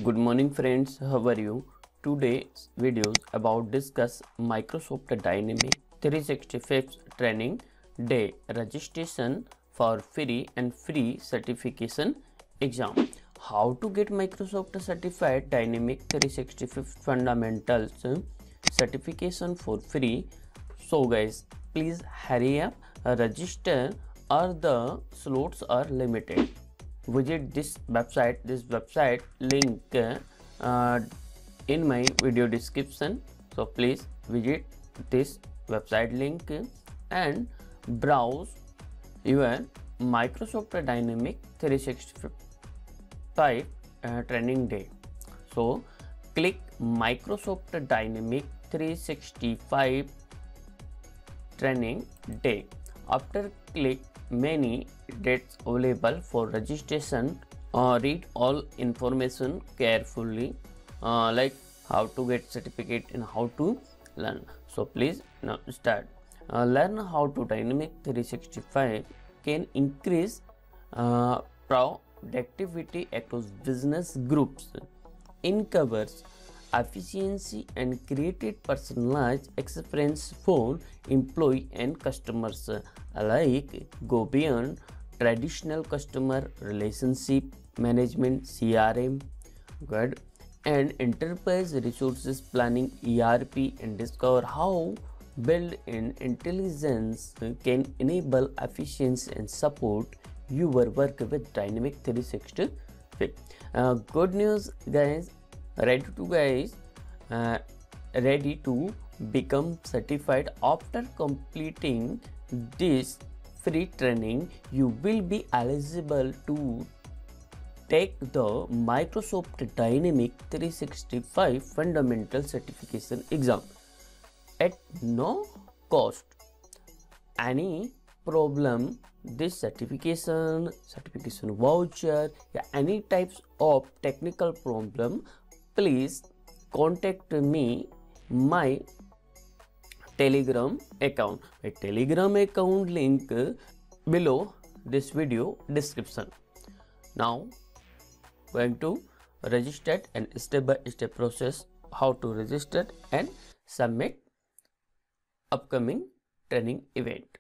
Good morning friends, how are you? Today's video is about discuss Microsoft Dynamics 365 training day registration for free and free certification exam. How to get Microsoft certified Dynamics 365 fundamentals certification for free. So guys, please hurry up, register or the slots are limited. Visit this website link in my video description. So please visit this website link and browse your Microsoft Dynamics 365 training day. So click Microsoft Dynamics 365 training day. After click many dates available for registration. Read all information carefully, like how to get certificate and how to learn. So please now start. Learn how to Dynamics 365 can increase productivity across business groups. It covers efficiency and created personalized experience for employee and customers alike. Go beyond traditional customer relationship management CRM, good, and enterprise resources planning ERP, and discover how built-in intelligence can enable efficiency and support your work with Dynamics 365. Good news guys, ready to become certified. After completing this free training, you will be eligible to take the Microsoft Dynamics 365 fundamental certification exam at no cost. Any problem, this certification voucher, any types of technical problem, please contact me my Telegram account. My Telegram account link below this video description. Now going to register and step by step process how to register and submit upcoming training event.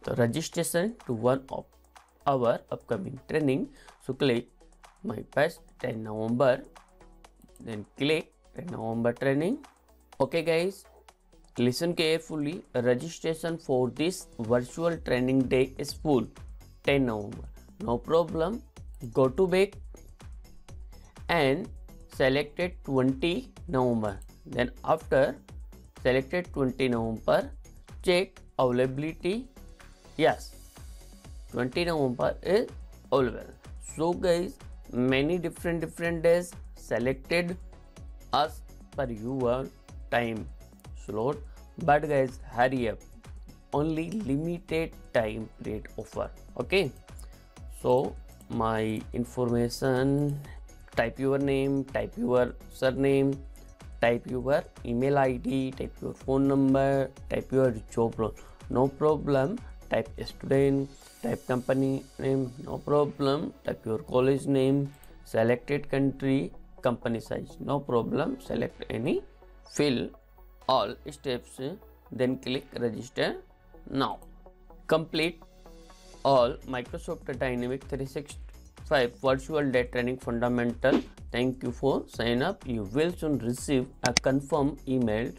So registration to one of our upcoming training. So click my past 10 November, then click 10 November training. Okay guys, listen carefully. Registration for this virtual training day is full 10 November. No problem. Go to back and selected 20 November. Then after selected 20 November, check availability. Yes, 20 November is available. So guys, many different days selected as per your time slot, but guys hurry up, only limited time period offer. Okay, so my information, type your name, type your surname, type your email ID, type your phone number, type your job role, no problem. Type student, type company name, no problem. Type your college name, selected country, company size, no problem. Select any, fill all steps, then click register now. Complete all Microsoft Dynamics 365 virtual day training fundamental. Thank you for sign up. You will soon receive a confirm email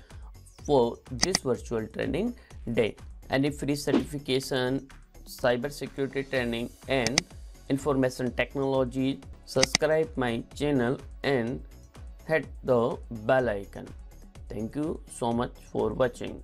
for this virtual training day. Any free certification, cyber security training and information technology, subscribe my channel and hit the bell icon. Thank you so much for watching.